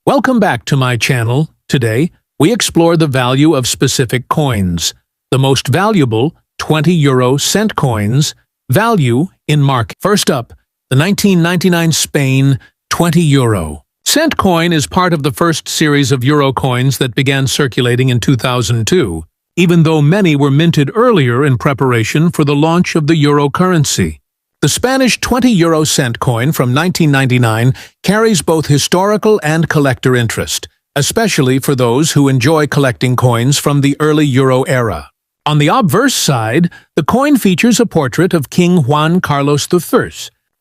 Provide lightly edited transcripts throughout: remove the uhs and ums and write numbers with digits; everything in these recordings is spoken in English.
Welcome back to my channel. Today, we explore the value of specific coins. The most valuable 20 cent coins, value in market. First up, the 1999 Spain 20 cent coin is part of the first series of euro coins that began circulating in 2002, even though many were minted earlier in preparation for the launch of the euro currency. The Spanish 20 cent coin from 1999 carries both historical and collector interest, especially for those who enjoy collecting coins from the early euro era. On the obverse side, the coin features a portrait of King Juan Carlos I,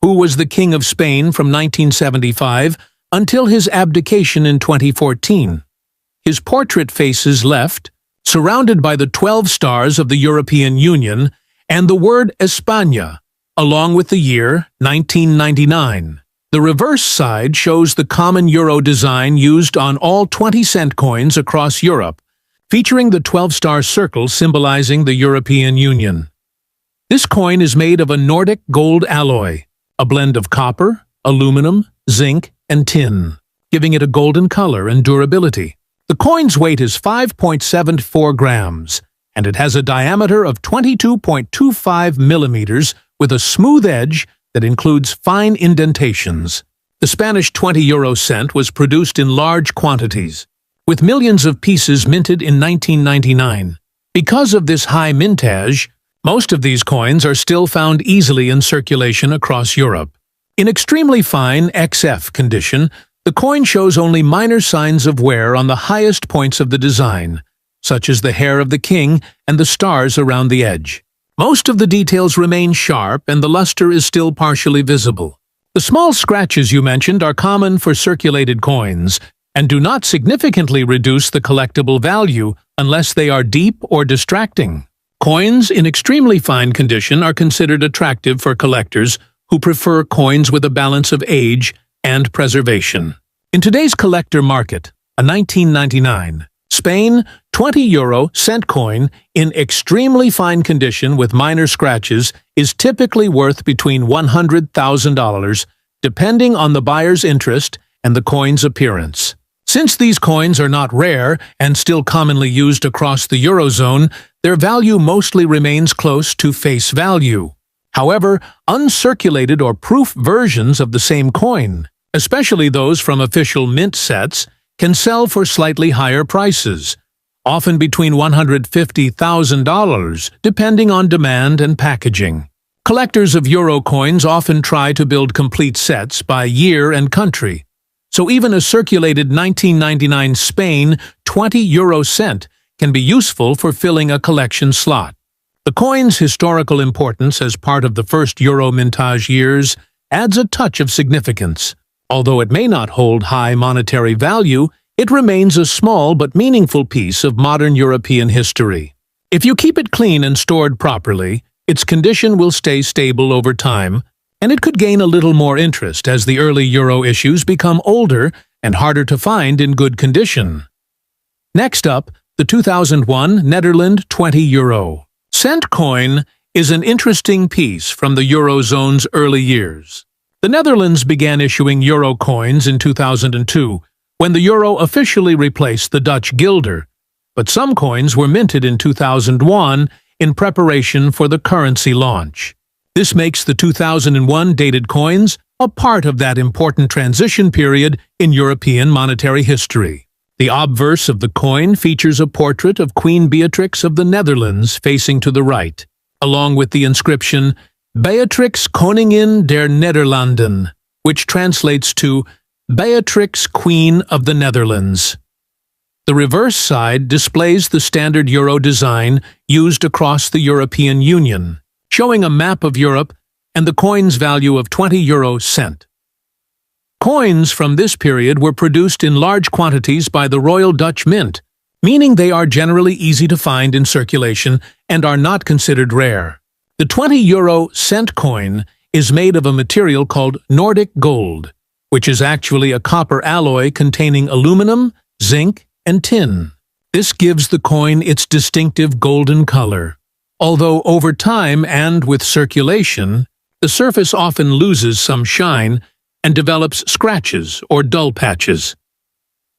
who was the King of Spain from 1975 until his abdication in 2014. His portrait faces left, surrounded by the 12 stars of the European Union and the word España, along with the year 1999. The reverse side shows the common euro design used on all 20-cent coins across Europe, featuring the 12-star circle symbolizing the European Union. This coin is made of a Nordic gold alloy, a blend of copper, aluminum, zinc, and tin, giving it a golden color and durability. The coin's weight is 5.74 grams, and it has a diameter of 22.25 millimeters with a smooth edge that includes fine indentations. The Spanish 20 cent was produced in large quantities, with millions of pieces minted in 1999. Because of this high mintage, most of these coins are still found easily in circulation across Europe. In extremely fine XF condition, the coin shows only minor signs of wear on the highest points of the design, such as the hair of the king and the stars around the edge. Most of the details remain sharp and the luster is still partially visible. The small scratches you mentioned are common for circulated coins and do not significantly reduce the collectible value unless they are deep or distracting. Coins in extremely fine condition are considered attractive for collectors who prefer coins with a balance of age and preservation. In today's collector market, a 1999 Spain 20 cent coin in extremely fine condition with minor scratches is typically worth between $100,000, depending on the buyer's interest and the coin's appearance. Since these coins are not rare and still commonly used across the Eurozone, their value mostly remains close to face value. However, uncirculated or proof versions of the same coin, especially those from official mint sets, can sell for slightly higher prices, often between $150,000, depending on demand and packaging. Collectors of euro coins often try to build complete sets by year and country, so even a circulated 1999 Spain 20 cent can be useful for filling a collection slot. The coin's historical importance as part of the first euro mintage years adds a touch of significance. Although it may not hold high monetary value, it remains a small but meaningful piece of modern European history. If you keep it clean and stored properly, its condition will stay stable over time, and it could gain a little more interest as the early euro issues become older and harder to find in good condition. Next up, the 2001 Netherlands 20 cent coin is an interesting piece from the Eurozone's early years. The Netherlands began issuing euro coins in 2002, when the euro officially replaced the Dutch guilder, but some coins were minted in 2001 in preparation for the currency launch. This makes the 2001 dated coins a part of that important transition period in European monetary history. The obverse of the coin features a portrait of Queen Beatrix of the Netherlands facing to the right, along with the inscription Beatrix Koningin der Nederlanden, which translates to Beatrix Queen of the Netherlands. The reverse side displays the standard euro design used across the European Union, showing a map of Europe and the coin's value of 20 cent. Coins from this period were produced in large quantities by the Royal Dutch Mint, meaning they are generally easy to find in circulation and are not considered rare. The 20 cent coin is made of a material called Nordic gold, which is actually a copper alloy containing aluminum, zinc, and tin. This gives the coin its distinctive golden color. Although over time and with circulation, the surface often loses some shine and develops scratches or dull patches.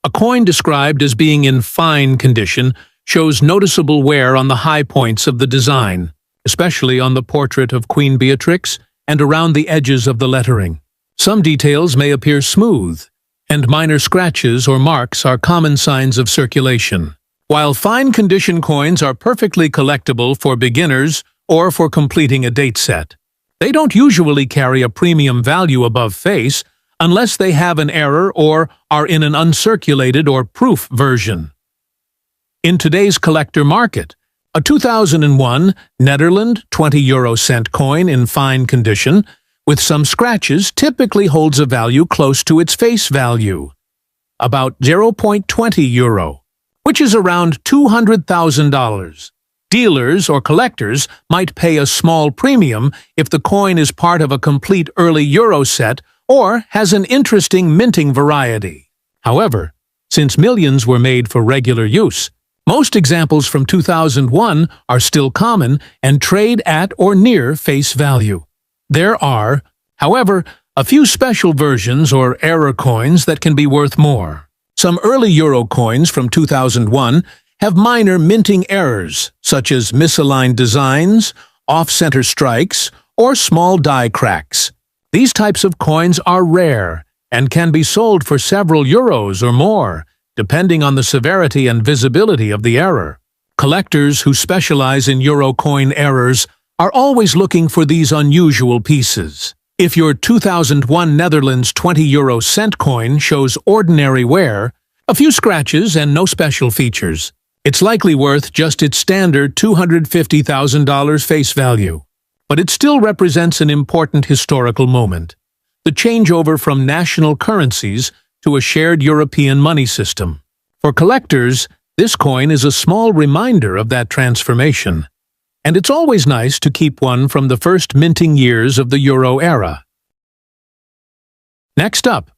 A coin described as being in fine condition shows noticeable wear on the high points of the design, especially on the portrait of Queen Beatrix and around the edges of the lettering. Some details may appear smooth, and minor scratches or marks are common signs of circulation. While fine-condition coins are perfectly collectible for beginners or for completing a date set, they don't usually carry a premium value above face unless they have an error or are in an uncirculated or proof version. In today's collector market, a 2001 Netherlands 20-euro-cent coin in fine condition with some scratches typically holds a value close to its face value, about 0.20 euro, which is around $200,000. Dealers or collectors might pay a small premium if the coin is part of a complete early euro set or has an interesting minting variety. However, since millions were made for regular use, most examples from 2001 are still common and trade at or near face value. There are, however, a few special versions or error coins that can be worth more. Some early euro coins from 2001 have minor minting errors, such as misaligned designs, off-center strikes, or small die cracks. These types of coins are rare and can be sold for several euros or more, depending on the severity and visibility of the error. Collectors who specialize in euro coin errors are always looking for these unusual pieces. If your 2001 Netherlands 20-euro-cent coin shows ordinary wear, a few scratches and no special features, it's likely worth just its standard $250,000 face value. But it still represents an important historical moment: the changeover from national currencies to a shared European money system. For collectors, this coin is a small reminder of that transformation, and it's always nice to keep one from the first minting years of the euro era. Next up,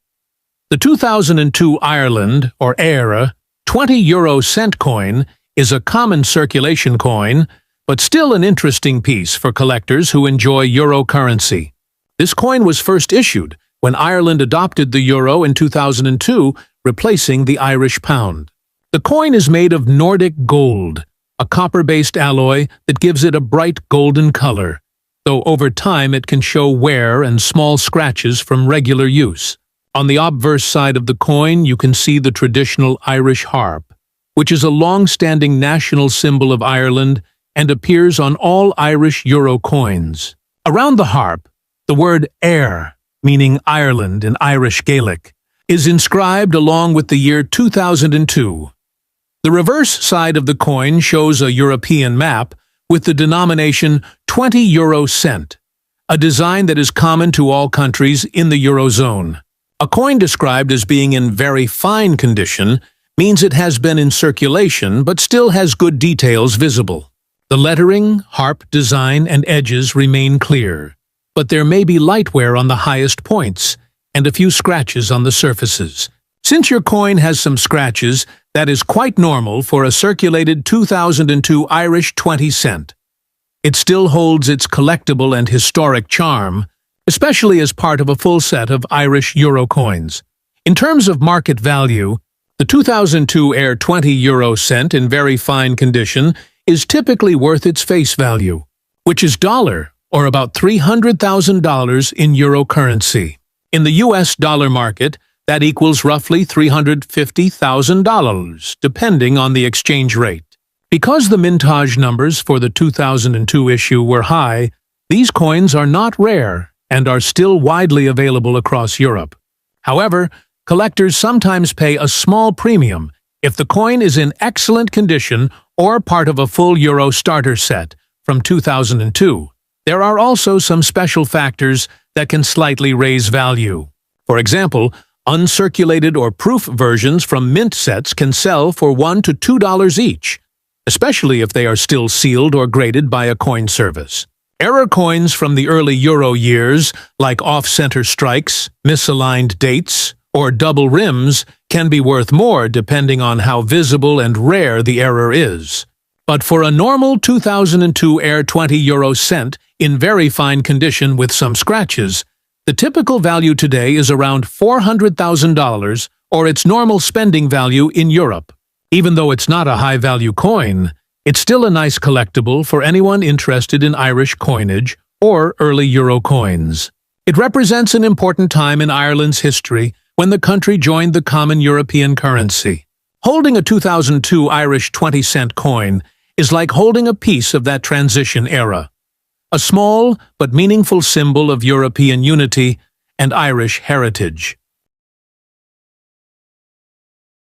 the 2002 Ireland, or EIRE, 20-euro-cent coin is a common circulation coin, but still an interesting piece for collectors who enjoy euro currency. This coin was first issued when Ireland adopted the euro in 2002, replacing the Irish pound. The coin is made of Nordic gold, a copper-based alloy that gives it a bright golden color, though over time it can show wear and small scratches from regular use. On the obverse side of the coin, you can see the traditional Irish harp, which is a long-standing national symbol of Ireland and appears on all Irish euro coins. Around the harp, the word Éire, meaning Ireland in Irish Gaelic, is inscribed along with the year 2002. The reverse side of the coin shows a European map with the denomination 20 euro cent, a design that is common to all countries in the Eurozone. A coin described as being in very fine condition means it has been in circulation but still has good details visible. The lettering, harp design, and edges remain clear, but there may be light wear on the highest points and a few scratches on the surfaces. Since your coin has some scratches, that is quite normal for a circulated 2002 Irish 20 cent. It still holds its collectible and historic charm, especially as part of a full set of Irish euro coins. In terms of market value, the 2002 EIRE 20 euro cent in very fine condition is typically worth its face value, which is $, or about $300,000 in euro currency. In the US dollar market, that equals roughly $350,000, depending on the exchange rate. Because the mintage numbers for the 2002 issue were high, these coins are not rare and are still widely available across Europe. However, collectors sometimes pay a small premium if the coin is in excellent condition or part of a full euro starter set from 2002. There are also some special factors that can slightly raise value. For example, uncirculated or proof versions from mint sets can sell for $1 to $2 each, especially if they are still sealed or graded by a coin service. Error coins from the early euro years, like off-center strikes, misaligned dates, or double rims, can be worth more depending on how visible and rare the error is. But for a normal 2002 EIRE 20 euro cent in very fine condition with some scratches, the typical value today is around $400,000 or its normal spending value in Europe. Even though it's not a high-value coin, it's still a nice collectible for anyone interested in Irish coinage or early euro coins. It represents an important time in Ireland's history when the country joined the common European currency. Holding a 2002 Irish 20-cent coin is like holding a piece of that transition era. A small but meaningful symbol of European unity and Irish heritage.